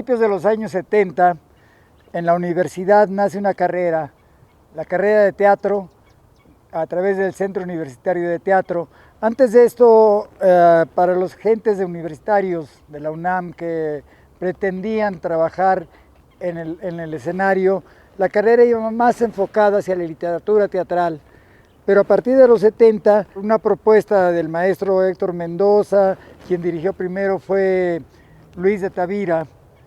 principios de los años 70, en la universidad nace una carrera, la carrera de teatro, a través del Centro Universitario de Teatro. Antes de esto, para los gentes de universitarios de la UNAM que pretendían trabajar en el escenario, la carrera iba más enfocada hacia la literatura teatral. Pero a partir de los 70, una propuesta del maestro Héctor Mendoza, quien dirigió primero fue Luis de Tavira,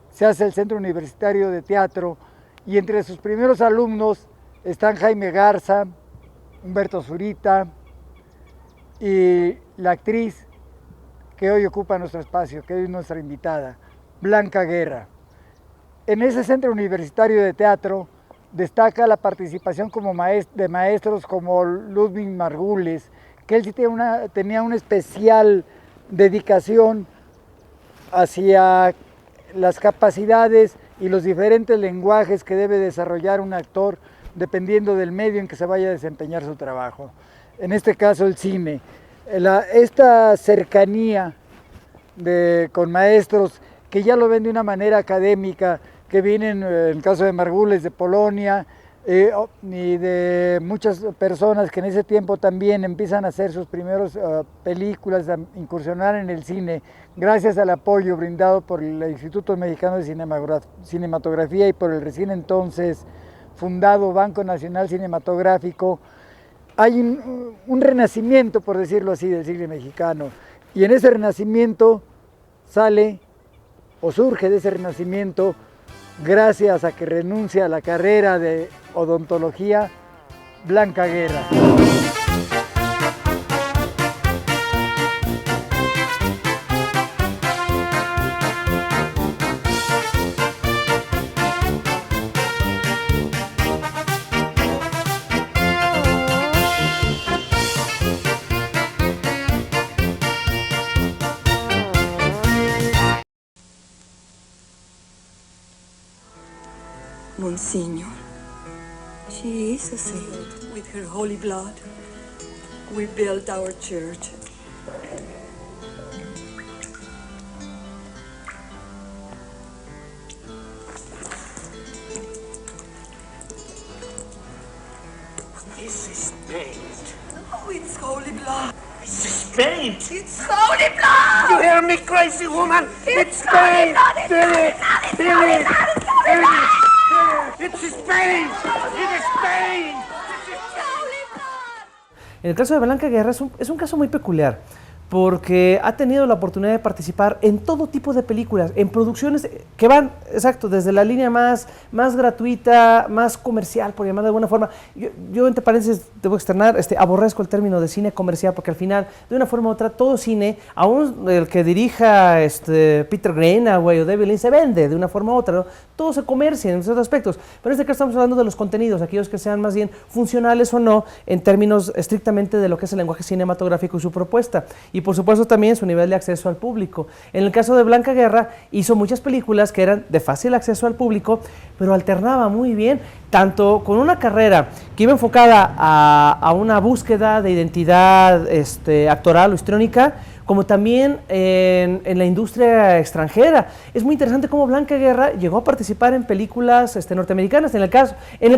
se hace el Centro Universitario de Teatro, y entre sus primeros alumnos están Jaime Garza, Humberto Zurita y la actriz que hoy ocupa nuestro espacio, que hoy es nuestra invitada, Blanca Guerra. En ese Centro Universitario de Teatro destaca la participación de maestros como Ludwig Margules, que él sí tenía una especial dedicación hacia las capacidades y los diferentes lenguajes que debe desarrollar un actor dependiendo del medio en que se vaya a desempeñar su trabajo. En este caso el cine. Esta cercanía con maestros que ya lo ven de una manera académica, que vienen, en el caso de Margules, de Polonia, y de muchas personas que en ese tiempo también empiezan a hacer sus primeras películas, a incursionar en el cine, gracias al apoyo brindado por el Instituto Mexicano de Cinematografía y por el recién entonces fundado Banco Nacional Cinematográfico. Hay un renacimiento, por decirlo así, del cine mexicano, y en ese renacimiento surge de ese renacimiento, gracias a que renuncia a la carrera de odontología, Blanca Guerra. Monsignor, she is a saint. With her holy blood, we built our church. This is paint. Oh, it's holy blood. This is paint. It's holy blood! You hear me, crazy woman? It's holy paint. blood! It's Feel holy it. blood! It's Feel holy it. blood! It's holy Feel blood! it. It is paint. It is paint. It's holy blood! En el caso de Blanca Guerra es un caso muy peculiar, porque ha tenido la oportunidad de participar en todo tipo de películas, en producciones que van, exacto, desde la línea más gratuita, más comercial, por llamarlo de alguna forma. Yo entre paréntesis, debo externar, aborrezco el término de cine comercial, porque al final, de una forma u otra, todo cine, aún el que dirija Peter Greenaway o David Lynch, se vende de una forma u otra, ¿no? Todo se comercia en ciertos aspectos, pero en este caso estamos hablando de los contenidos, aquellos que sean más bien funcionales o no, en términos estrictamente de lo que es el lenguaje cinematográfico y su propuesta. Y por supuesto también su nivel de acceso al público. En el caso de Blanca Guerra, hizo muchas películas que eran de fácil acceso al público, pero alternaba muy bien, tanto con una carrera que iba enfocada a una búsqueda de identidad actoral o histriónica, como también en la industria extranjera. Es muy interesante cómo Blanca Guerra llegó a participar en películas norteamericanas. En el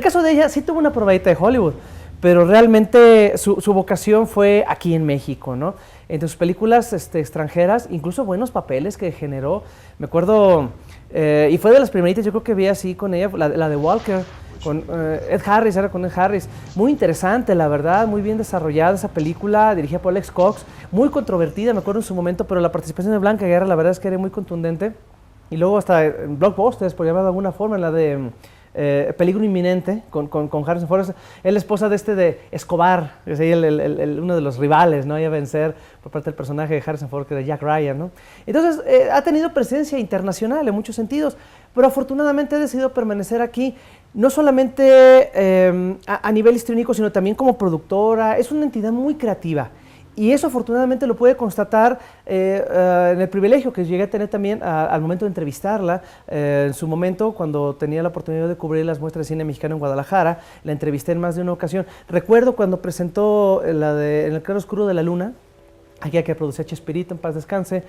caso de ella sí tuvo una probadita de Hollywood, pero realmente su vocación fue aquí en México, ¿no? Entre sus películas extranjeras, incluso buenos papeles que generó. Me acuerdo, y fue de las primeritas, yo creo que vi así con ella, la de Walker, con Ed Harris, era con Ed Harris. Muy interesante, la verdad, muy bien desarrollada esa película, dirigida por Alex Cox, muy controvertida, me acuerdo en su momento, pero la participación de Blanca Guerra, la verdad es que era muy contundente. Y luego hasta en blockbusters, por llamarlo de alguna forma, en la de Peligro Inminente, con Harrison Ford, es la esposa de Escobar, es ahí uno de los rivales, ¿no? A vencer por parte del personaje de Harrison Ford, que era Jack Ryan, ¿no? Entonces, ha tenido presencia internacional en muchos sentidos, pero afortunadamente ha decidido permanecer aquí, no solamente a nivel histriónico, sino también como productora. Es una entidad muy creativa. Y eso afortunadamente lo puede constatar en el privilegio que llegué a tener también al momento de entrevistarla. En su momento, cuando tenía la oportunidad de cubrir las muestras de cine mexicano en Guadalajara, la entrevisté en más de una ocasión. Recuerdo cuando presentó En el claro oscuro de la luna, aquella que producía Chespirito, en paz descanse,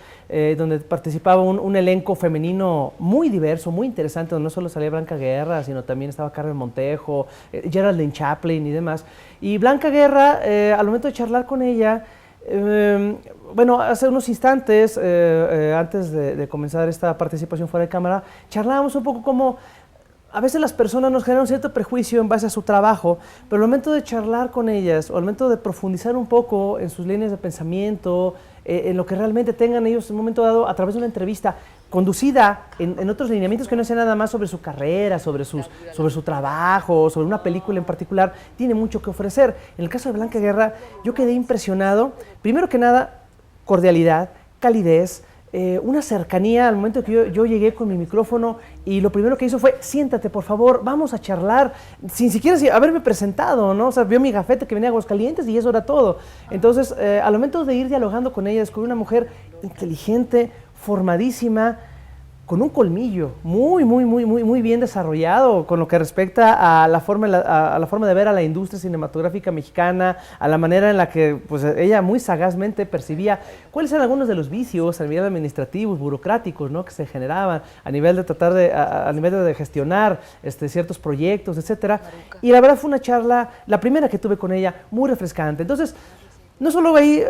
donde participaba un elenco femenino muy diverso, muy interesante, donde no solo salía Blanca Guerra, sino también estaba Carmen Montejo, Geraldine Chaplin y demás. Y Blanca Guerra, al momento de charlar con ella, bueno, hace unos instantes, antes de comenzar esta participación fuera de cámara, charlábamos un poco como a veces las personas nos generan un cierto prejuicio en base a su trabajo, pero al momento de charlar con ellas, o al momento de profundizar un poco en sus líneas de pensamiento, en lo que realmente tengan ellos en un momento dado, a través de una entrevista conducida en otros lineamientos que no sea nada más sobre su carrera, sobre su trabajo, sobre una película en particular, tiene mucho que ofrecer. En el caso de Blanca Guerra, yo quedé impresionado, primero que nada, cordialidad, calidez, una cercanía al momento que yo llegué con mi micrófono y lo primero que hizo fue, siéntate por favor, vamos a charlar, sin siquiera haberme presentado, ¿no? O sea, vio mi gafete que venía de Aguascalientes y eso era todo. Entonces, al momento de ir dialogando con ella, descubrí una mujer inteligente, formadísima, con un colmillo muy bien desarrollado con lo que respecta a la forma de ver a la industria cinematográfica mexicana, a la manera en la que pues, ella muy sagazmente percibía cuáles eran algunos de los vicios a nivel administrativos, burocráticos, ¿no? Que se generaban a nivel de tratar a nivel de gestionar ciertos proyectos, etcétera. Y la verdad fue una charla, la primera que tuve con ella, muy refrescante. Entonces, no solo ahí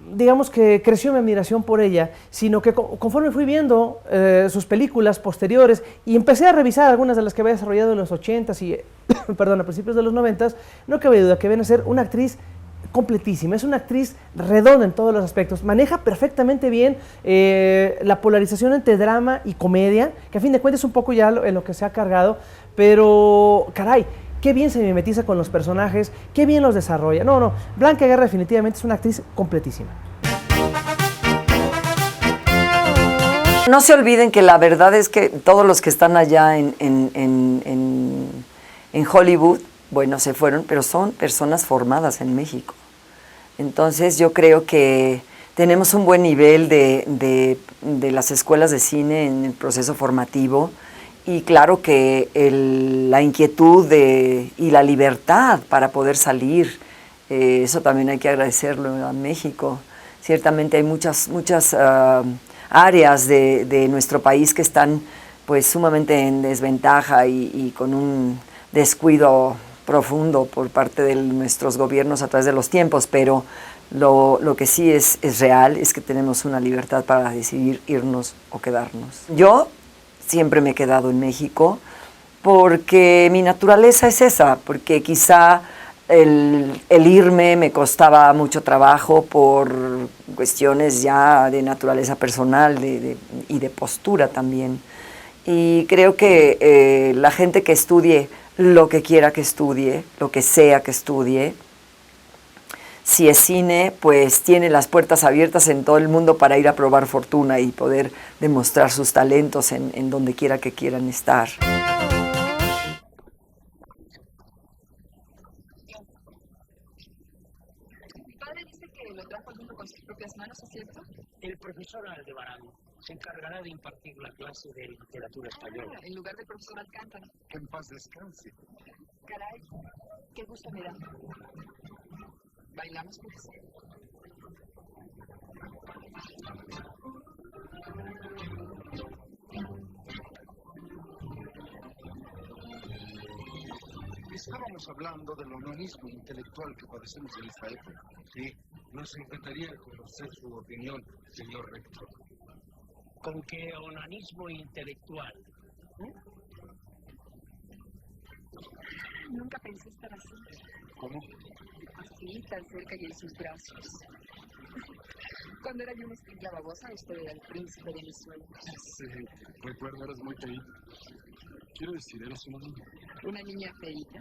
digamos que creció mi admiración por ella, sino que conforme fui viendo sus películas posteriores y empecé a revisar algunas de las que había desarrollado en los 80s y, perdón, a principios de los 90s, no cabe duda que viene a ser una actriz completísima, es una actriz redonda en todos los aspectos, maneja perfectamente bien la polarización entre drama y comedia, que a fin de cuentas es un poco ya en lo que se ha cargado, pero caray, qué bien se mimetiza con los personajes, qué bien los desarrolla. No, Blanca Guerra definitivamente es una actriz completísima. No se olviden que la verdad es que todos los que están allá en Hollywood, bueno, se fueron, pero son personas formadas en México. Entonces yo creo que tenemos un buen nivel de las escuelas de cine en el proceso formativo. Y claro que la inquietud y la libertad para poder salir, eso también hay que agradecerlo a México. Ciertamente hay muchas áreas de nuestro país que están pues sumamente en desventaja y con un descuido profundo por parte de nuestros gobiernos a través de los tiempos, pero lo que sí es real es que tenemos una libertad para decidir irnos o quedarnos. Yo siempre me he quedado en México porque mi naturaleza es esa, porque quizá el irme me costaba mucho trabajo por cuestiones ya de naturaleza personal y de postura también. Y creo que la gente que estudie lo que quiera que estudie, lo que sea que estudie, si es cine, pues tiene las puertas abiertas en todo el mundo para ir a probar fortuna y poder demostrar sus talentos en donde quiera que quieran estar. Mi padre dice que lo trajo al mundo con sus propias manos, ¿es cierto? El profesor Aldebarán se encargará de impartir la clase de literatura española. En lugar del profesor Alcántara. Que en paz descanse. Caray, qué gusto me da. ¿Bailamos, pues? Estábamos hablando del onanismo intelectual que padecemos en esta época. Sí, nos encantaría conocer su opinión, señor rector. ¿Con qué onanismo intelectual? Nunca pensé estar así. ¿Cómo? Así, tan cerca y en sus brazos. Cuando era yo una escuincla babosa, usted era el príncipe de mis sueños. Sí, recuerdo, eres muy feíta. Quiero decir, eres una niña. ¿Una niña feíta?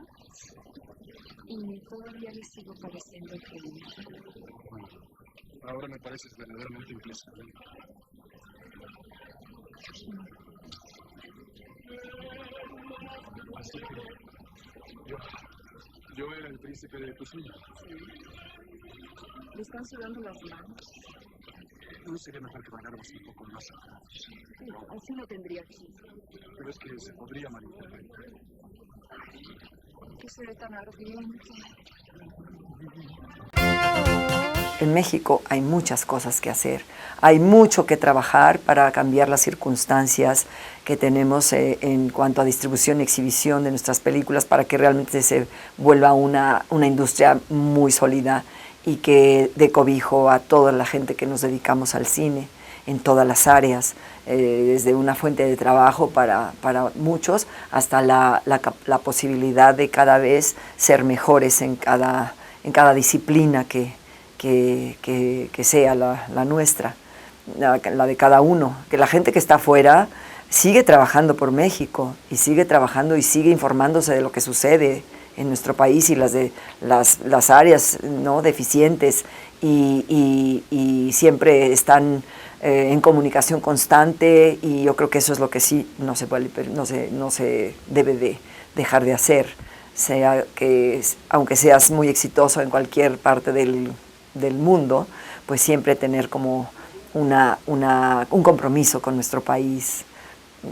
Y todavía le sigo pareciendo feíta. Bueno, ahora me pareces verdaderamente impresionante. Así que yo era el príncipe de tus sueños. Sí. ¿Le están sudando las manos? No sería mejor que bailáramos un poco más. No, así no tendría que. Pero es que se podría malinterpretar. ¿Qué se ve tan ardiente? en México hay muchas cosas que hacer. Hay mucho que trabajar para cambiar las circunstancias que tenemos en cuanto a distribución y exhibición de nuestras películas para que realmente se vuelva una industria muy sólida y que dé cobijo a toda la gente que nos dedicamos al cine en todas las áreas, desde una fuente de trabajo para muchos hasta la posibilidad de cada vez ser mejores en cada disciplina que sea la nuestra, la de cada uno, que la gente que está afuera sigue trabajando por México y sigue trabajando y sigue informándose de lo que sucede en nuestro país y las áreas, ¿no?, deficientes y siempre están en comunicación constante, y yo creo que eso es lo que sí no se debe de dejar de hacer, aunque seas muy exitoso en cualquier parte del mundo, pues siempre tener como un compromiso con nuestro país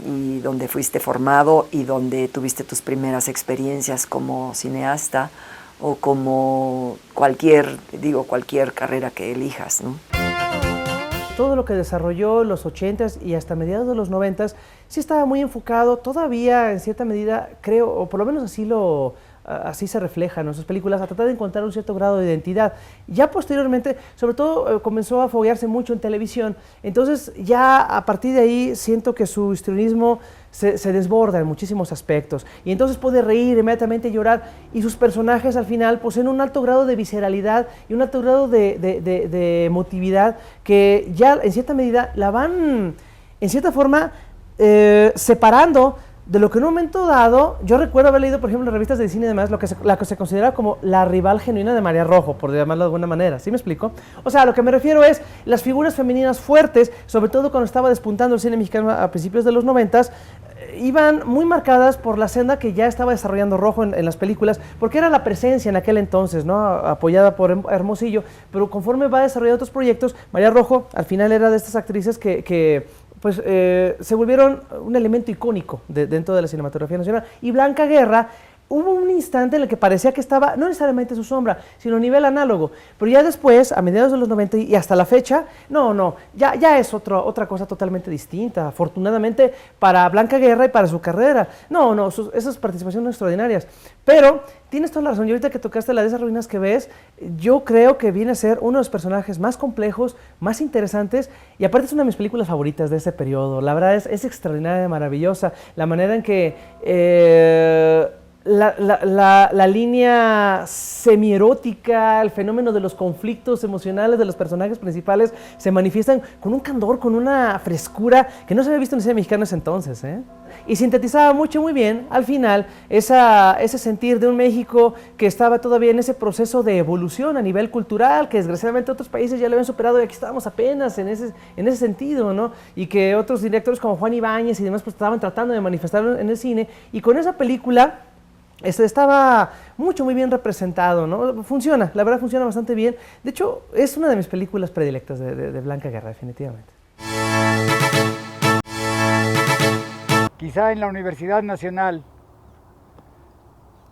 y donde fuiste formado y donde tuviste tus primeras experiencias como cineasta o como cualquier carrera que elijas, ¿no? Todo lo que desarrolló en los 80s y hasta mediados de los 90s sí estaba muy enfocado, todavía en cierta medida, creo, o por lo menos así se refleja en sus películas, a tratar de encontrar un cierto grado de identidad. Ya posteriormente, sobre todo, comenzó a foguearse mucho en televisión, entonces ya a partir de ahí siento que su histrionismo se desborda en muchísimos aspectos, y entonces puede reír, inmediatamente llorar, y sus personajes al final poseen un alto grado de visceralidad y un alto grado de emotividad que ya en cierta medida la van, en cierta forma, separando de lo que en un momento dado, yo recuerdo haber leído, por ejemplo, en revistas de cine y demás, la que se considera como la rival genuina de María Rojo, por llamarlo de alguna manera, ¿sí me explico? O sea, a lo que me refiero es las figuras femeninas fuertes, sobre todo cuando estaba despuntando el cine mexicano a principios de los 90s, iban muy marcadas por la senda que ya estaba desarrollando Rojo en las películas, porque era la presencia en aquel entonces, ¿no?, apoyada por Hermosillo, pero conforme va desarrollando otros proyectos, María Rojo al final era de estas actrices que se volvieron un elemento icónico dentro de la cinematografía nacional. Y Blanca Guerra, hubo un instante en el que parecía que estaba, no necesariamente su sombra, sino a nivel análogo, pero ya después, a mediados de los 90 y hasta la fecha, ya es otra cosa totalmente distinta, afortunadamente para Blanca Guerra y para su carrera. Esas participaciones son extraordinarias, pero tienes toda la razón, y ahorita que tocaste la de esas ruinas que ves, yo creo que viene a ser uno de los personajes más complejos, más interesantes, y aparte es una de mis películas favoritas de ese periodo. La verdad es extraordinaria, maravillosa, la manera en que la línea semierótica, el fenómeno de los conflictos emocionales de los personajes principales se manifiestan con un candor, con una frescura que no se había visto en el cine mexicano ese entonces, ¿eh? Y sintetizaba muy bien al final ese sentir de un México que estaba todavía en ese proceso de evolución a nivel cultural, que desgraciadamente otros países ya lo habían superado y aquí estábamos apenas en ese sentido, ¿no? Y que otros directores como Juan Ibáñez y demás pues estaban tratando de manifestarlo en el cine, y con esa película estaba muy bien representado, ¿no? Funciona, la verdad funciona bastante bien. De hecho, es una de mis películas predilectas de Blanca Guerra, definitivamente. Quizá en la Universidad Nacional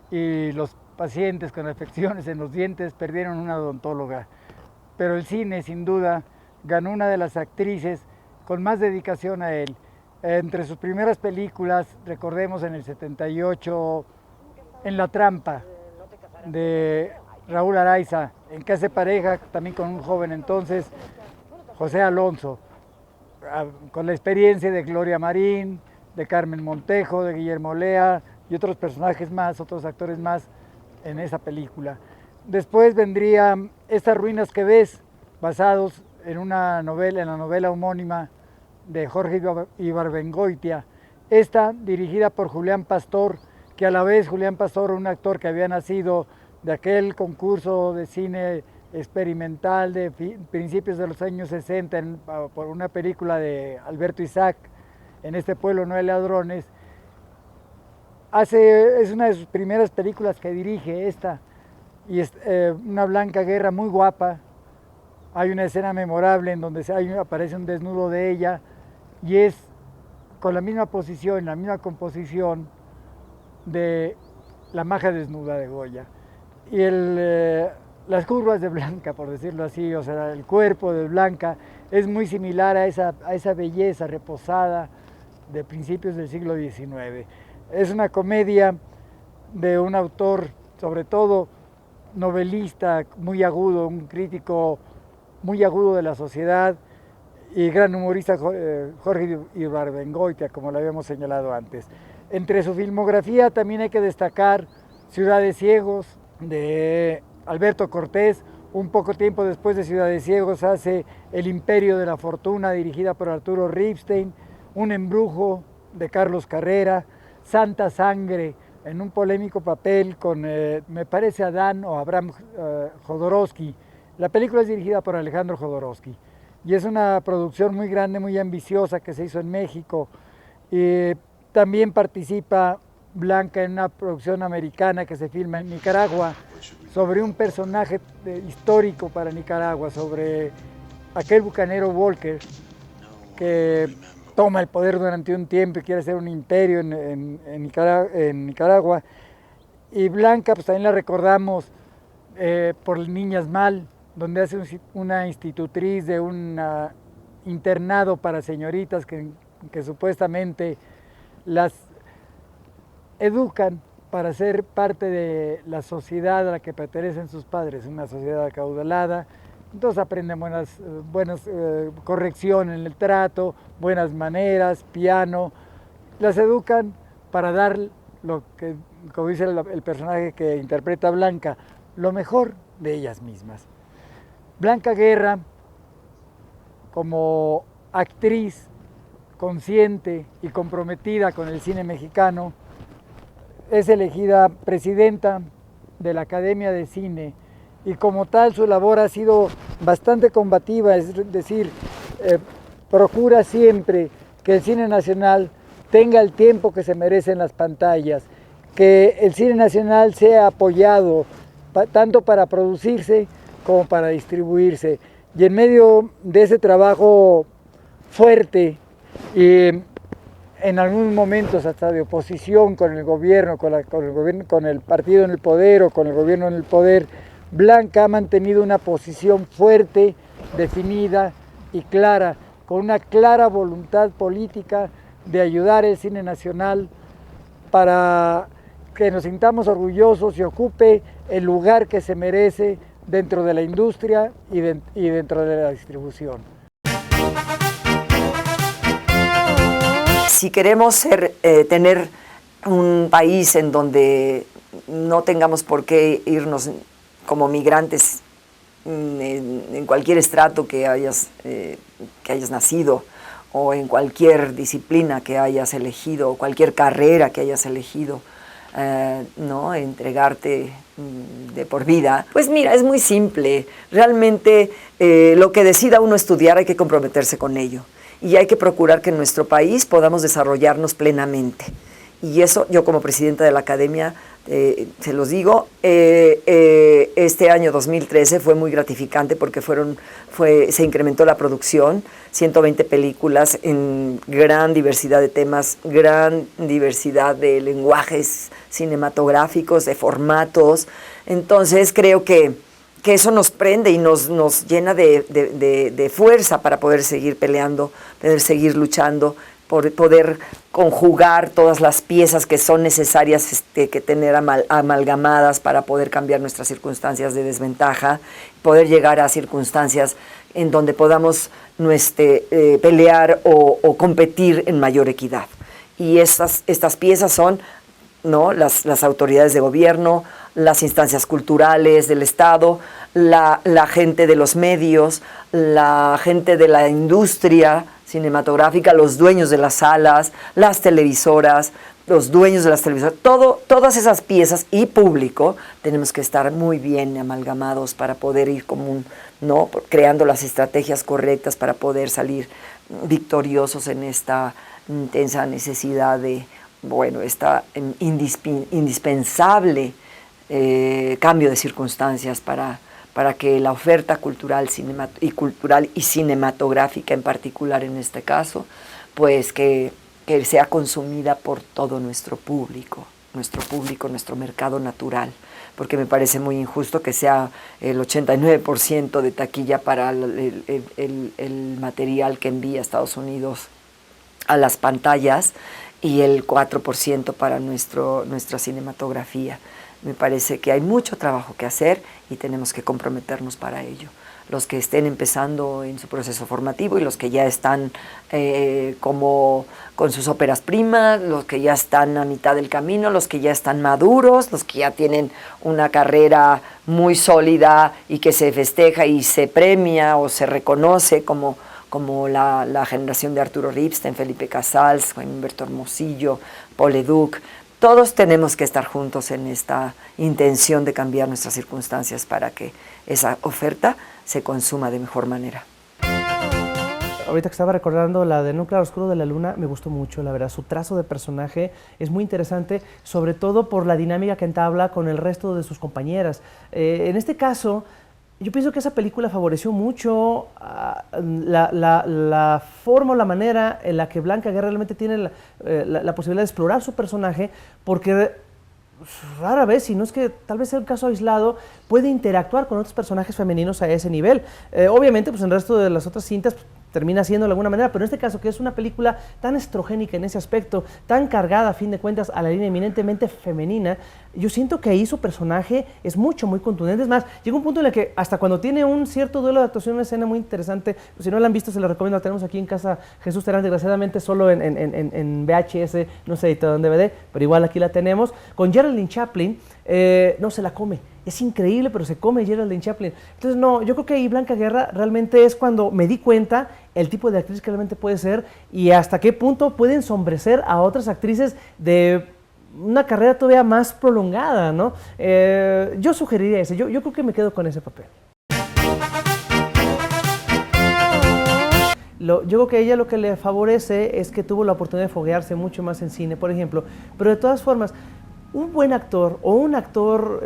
y los pacientes con afecciones en los dientes perdieron una odontóloga, pero el cine sin duda ganó una de las actrices con más dedicación a él. Entre sus primeras películas, recordemos en el 78, En la trampa, de Raúl Araiza, en que hace pareja también con un joven entonces, José Alonso, con la experiencia de Gloria Marín, de Carmen Montejo, de Guillermo Lea y otros personajes más, otros actores más en esa película. Después vendría Estas ruinas que ves, basados en la novela homónima de Jorge Ibarbengoitia, esta dirigida por Julián Pastor, que a la vez Julián Pastor, un actor que había nacido de aquel concurso de cine experimental de principios de los años 60 por una película de Alberto Isaac, En este pueblo no hay ladrones, es una de sus primeras películas que dirige esta, y es una Blanca Guerra muy guapa. Hay una escena memorable en donde aparece un desnudo de ella, y es con la misma posición, la misma composición de La maja desnuda de Goya. Y las curvas de Blanca, por decirlo así, o sea, el cuerpo de Blanca es muy similar a esa belleza reposada de principios del siglo XIX. Es una comedia de un autor, sobre todo novelista, muy agudo, un crítico muy agudo de la sociedad y gran humorista, Jorge Ibargüengoitia, como lo habíamos señalado antes. Entre su filmografía también hay que destacar Ciudad de Ciegos, de Alberto Cortés. Un poco tiempo después de Ciudad de Ciegos hace El Imperio de la Fortuna, dirigida por Arturo Ripstein, Un Embrujo, de Carlos Carrera, Santa Sangre, en un polémico papel con, me parece, Adán o Abraham Jodorowsky. La película es dirigida por Alejandro Jodorowsky y es una producción muy grande, muy ambiciosa que se hizo en México. También participa Blanca en una producción americana que se filma en Nicaragua sobre un personaje histórico para Nicaragua, sobre aquel bucanero Walker que toma el poder durante un tiempo y quiere hacer un imperio en Nicaragua. Y Blanca, pues también la recordamos por Niñas Mal, donde hace una institutriz de un internado para señoritas que supuestamente las educan para ser parte de la sociedad a la que pertenecen sus padres, una sociedad acaudalada. Entonces aprenden buenas corrección en el trato, buenas maneras, piano. Las educan para dar lo que, como dice el personaje que interpreta a Blanca, lo mejor de ellas mismas. Blanca Guerra, como actriz consciente y comprometida con el cine mexicano, es elegida presidenta de la Academia de Cine y como tal su labor ha sido bastante combativa, es decir, procura siempre que el cine nacional tenga el tiempo que se merece en las pantallas, que el cine nacional sea apoyado tanto para producirse como para distribuirse. Y en medio de ese trabajo fuerte y en algunos momentos hasta de oposición con el gobierno, con el partido en el poder o con el gobierno en el poder, Blanca ha mantenido una posición fuerte, definida y clara, con una clara voluntad política de ayudar al cine nacional para que nos sintamos orgullosos y ocupe el lugar que se merece dentro de la industria y dentro de la distribución. Si queremos tener un país en donde no tengamos por qué irnos como migrantes en cualquier estrato que hayas nacido o en cualquier disciplina que hayas elegido o cualquier carrera que hayas elegido, ¿no? Entregarte de por vida, pues mira, es muy simple. Realmente lo que decida uno estudiar hay que comprometerse con ello y hay que procurar que en nuestro país podamos desarrollarnos plenamente. Y eso yo como presidenta de la Academia, se los digo, este año 2013 fue muy gratificante porque se incrementó la producción, 120 películas en gran diversidad de temas, gran diversidad de lenguajes cinematográficos, de formatos. Entonces creo que eso nos prende y nos llena de fuerza para poder seguir peleando, poder seguir luchando, poder conjugar todas las piezas que son necesarias que tener amalgamadas para poder cambiar nuestras circunstancias de desventaja, poder llegar a circunstancias en donde podamos pelear o competir en mayor equidad. Y estas piezas son, ¿no?, las autoridades de gobierno, las instancias culturales del Estado, la gente de los medios, la gente de la industria cinematográfica, los dueños de las salas, las televisoras, los dueños de las televisoras, todas esas piezas y público tenemos que estar muy bien amalgamados para poder ir ¿no?, creando las estrategias correctas para poder salir victoriosos en esta intensa necesidad de, esta indispensable cambio de circunstancias para que la oferta cultural y cinematográfica en particular en este caso, pues que sea consumida por todo nuestro público. nuestro público, nuestro mercado natural, porque me parece muy injusto que sea el 89% de taquilla para el material que envía a Estados Unidos a las pantallas y el 4% para nuestra cinematografía. Me parece que hay mucho trabajo que hacer y tenemos que comprometernos para ello. Los que estén empezando en su proceso formativo y los que ya están como con sus óperas primas, los que ya están a mitad del camino, los que ya están maduros, los que ya tienen una carrera muy sólida y que se festeja y se premia o se reconoce como la generación de Arturo Ripstein, Felipe Casals, Juan Humberto Hermosillo, Paul Leduc. Todos tenemos que estar juntos en esta intención de cambiar nuestras circunstancias para que esa oferta se consuma de mejor manera. Ahorita que estaba recordando la de Un claro oscuro de la luna, me gustó mucho, la verdad. Su trazo de personaje es muy interesante, sobre todo por la dinámica que entabla con el resto de sus compañeras. En este caso, yo pienso que esa película favoreció mucho la forma o la manera en la que Blanca Guerra realmente tiene la posibilidad de explorar su personaje, porque rara vez, si no es que tal vez sea un caso aislado, puede interactuar con otros personajes femeninos a ese nivel. Obviamente, pues en el resto de las otras cintas termina siendo de alguna manera, pero en este caso, que es una película tan estrogénica en ese aspecto, tan cargada a fin de cuentas a la línea eminentemente femenina, yo siento que ahí su personaje es muy contundente. Es más, llega un punto en el que hasta cuando tiene un cierto duelo de actuación, una escena muy interesante, pues si no la han visto se la recomiendo, la tenemos aquí en casa Jesús Terán, desgraciadamente solo en VHS, no se editó en DVD, pero igual aquí la tenemos, con Geraldine Chaplin. No se la come, es increíble, pero se come Geraldine Chaplin. Entonces no, yo creo que ahí Blanca Guerra realmente es cuando me di cuenta el tipo de actriz que realmente puede ser y hasta qué punto puede ensombrecer a otras actrices de una carrera todavía más prolongada, ¿no? Yo sugeriría ese, yo creo que me quedo con ese papel. Yo creo que a ella lo que le favorece es que tuvo la oportunidad de foguearse mucho más en cine, por ejemplo, pero de todas formas, un buen actor o un actor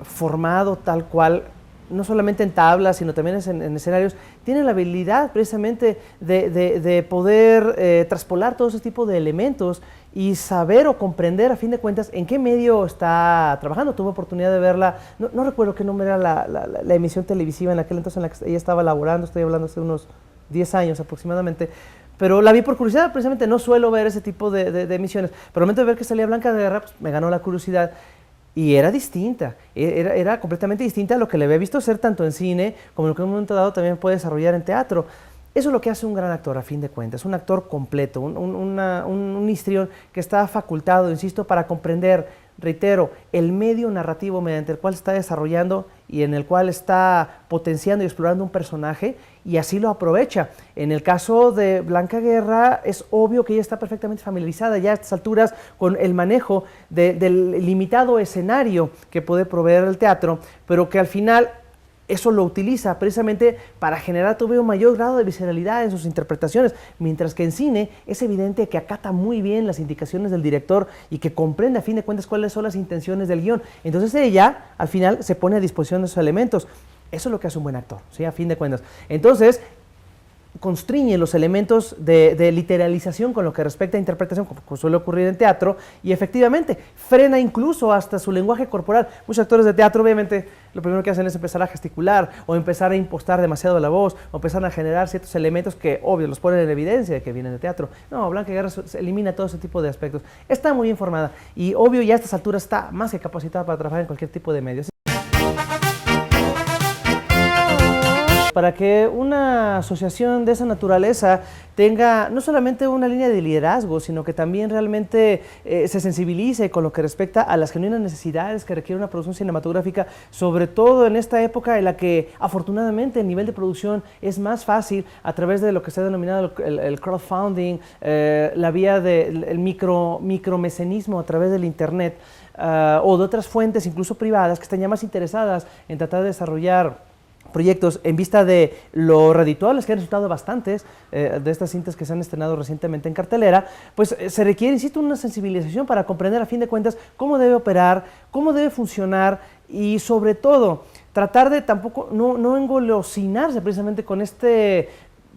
formado tal cual, no solamente en tablas, sino también en escenarios, tiene la habilidad precisamente de poder traspolar todo ese tipo de elementos y saber o comprender a fin de cuentas en qué medio está trabajando. Tuve oportunidad de verla, no recuerdo qué nombre era la emisión televisiva en aquel entonces en la que ella estaba laborando, estoy hablando hace unos 10 años aproximadamente, pero la vi por curiosidad, precisamente no suelo ver ese tipo de emisiones, pero al momento de ver que salía Blanca Guerra, pues me ganó la curiosidad y era distinta, era completamente distinta a lo que le había visto ser tanto en cine como lo que en un momento dado también puede desarrollar en teatro. Eso es lo que hace un gran actor a fin de cuentas, un actor completo, un histrión que está facultado, insisto, para comprender, reitero, el medio narrativo mediante el cual está desarrollando y en el cual está potenciando y explorando un personaje y así lo aprovecha. En el caso de Blanca Guerra es obvio que ella está perfectamente familiarizada ya a estas alturas con el manejo del limitado escenario que puede proveer el teatro, pero que al final eso lo utiliza precisamente para generar todavía un mayor grado de visceralidad en sus interpretaciones, mientras que en cine es evidente que acata muy bien las indicaciones del director y que comprende a fin de cuentas cuáles son las intenciones del guión. Entonces ella al final se pone a disposición de esos elementos. Eso es lo que hace un buen actor, ¿sí? A fin de cuentas. Entonces constriñe los elementos de literalización con lo que respecta a interpretación, como suele ocurrir en teatro, y efectivamente frena incluso hasta su lenguaje corporal. Muchos actores de teatro obviamente lo primero que hacen es empezar a gesticular o empezar a impostar demasiado la voz o empezar a generar ciertos elementos que obvio los ponen en evidencia de que vienen de teatro. No, Blanca Guerra se elimina todo ese tipo de aspectos. Está muy informada y obvio ya a estas alturas está más que capacitada para trabajar en cualquier tipo de medios. Para que una asociación de esa naturaleza tenga no solamente una línea de liderazgo, sino que también realmente se sensibilice con lo que respecta a las genuinas necesidades que requiere una producción cinematográfica, sobre todo en esta época en la que afortunadamente el nivel de producción es más fácil a través de lo que se ha denominado el crowdfunding, la vía del micromecenismo a través del internet o de otras fuentes incluso privadas que están ya más interesadas en tratar de desarrollar proyectos en vista de lo redituables que han resultado bastantes de estas cintas que se han estrenado recientemente en cartelera, pues se requiere, insisto, una sensibilización para comprender a fin de cuentas cómo debe operar, cómo debe funcionar y sobre todo tratar de tampoco no engolosinarse precisamente con este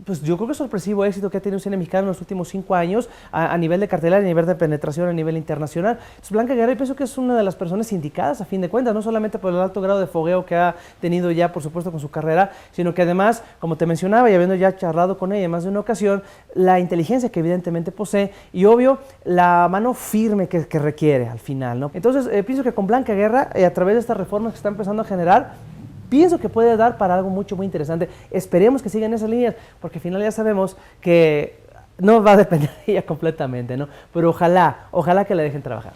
pues yo creo que sorpresivo éxito que ha tenido el cine mexicano en los últimos 5 años a nivel de cartelera, a nivel de penetración, a nivel internacional. Entonces, Blanca Guerra, yo pienso que es una de las personas indicadas a fin de cuentas, no solamente por el alto grado de fogueo que ha tenido ya, por supuesto, con su carrera, sino que además, como te mencionaba y habiendo ya charlado con ella en más de una ocasión, la inteligencia que evidentemente posee y, obvio, la mano firme que requiere al final, ¿no? Entonces, pienso que con Blanca Guerra, a través de estas reformas que está empezando a generar, pienso que puede dar para algo mucho, muy interesante. Esperemos que sigan esas líneas, porque al final ya sabemos que no va a depender de ella completamente, ¿no? Pero ojalá que la dejen trabajar.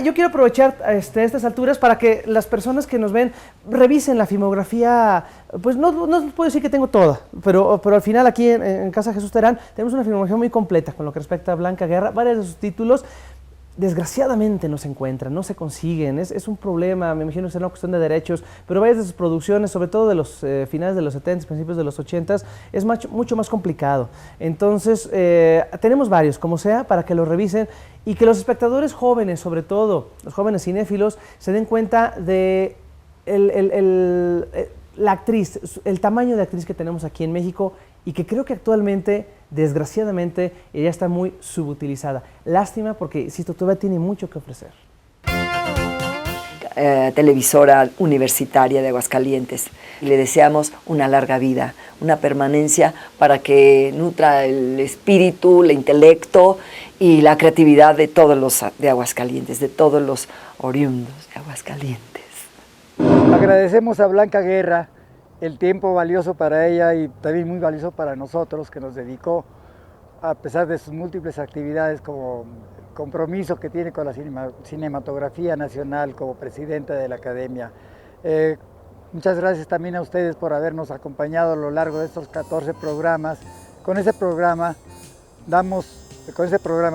Yo quiero aprovechar estas alturas para que las personas que nos ven revisen la filmografía. Pues no puedo decir que tengo toda, pero al final aquí en Casa Jesús Terán tenemos una filmografía muy completa con lo que respecta a Blanca Guerra. Varios de sus títulos desgraciadamente no se encuentran, no se consiguen, es un problema, me imagino que es una cuestión de derechos, pero varias de sus producciones, sobre todo de los finales de los 70, principios de los 80, es mucho más complicado. Entonces, tenemos varios, como sea, para que los revisen y que los espectadores jóvenes, sobre todo los jóvenes cinéfilos, se den cuenta de la actriz, el tamaño de actriz que tenemos aquí en México y que creo que actualmente, desgraciadamente, ella está muy subutilizada. Lástima porque, insisto, todavía tiene mucho que ofrecer. Televisora universitaria de Aguascalientes. Le deseamos una larga vida, una permanencia para que nutra el espíritu, el intelecto y la creatividad de todos los de Aguascalientes, de todos los oriundos de Aguascalientes. Agradecemos a Blanca Guerra el tiempo valioso para ella y también muy valioso para nosotros, que nos dedicó, a pesar de sus múltiples actividades, como compromiso que tiene con la cinematografía nacional como presidenta de la Academia. Muchas gracias también a ustedes por habernos acompañado a lo largo de estos 14 programas. Con ese programa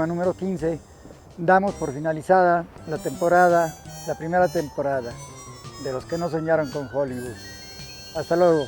número 15, damos por finalizada la primera temporada de Los que no soñaron con Hollywood. Hasta luego.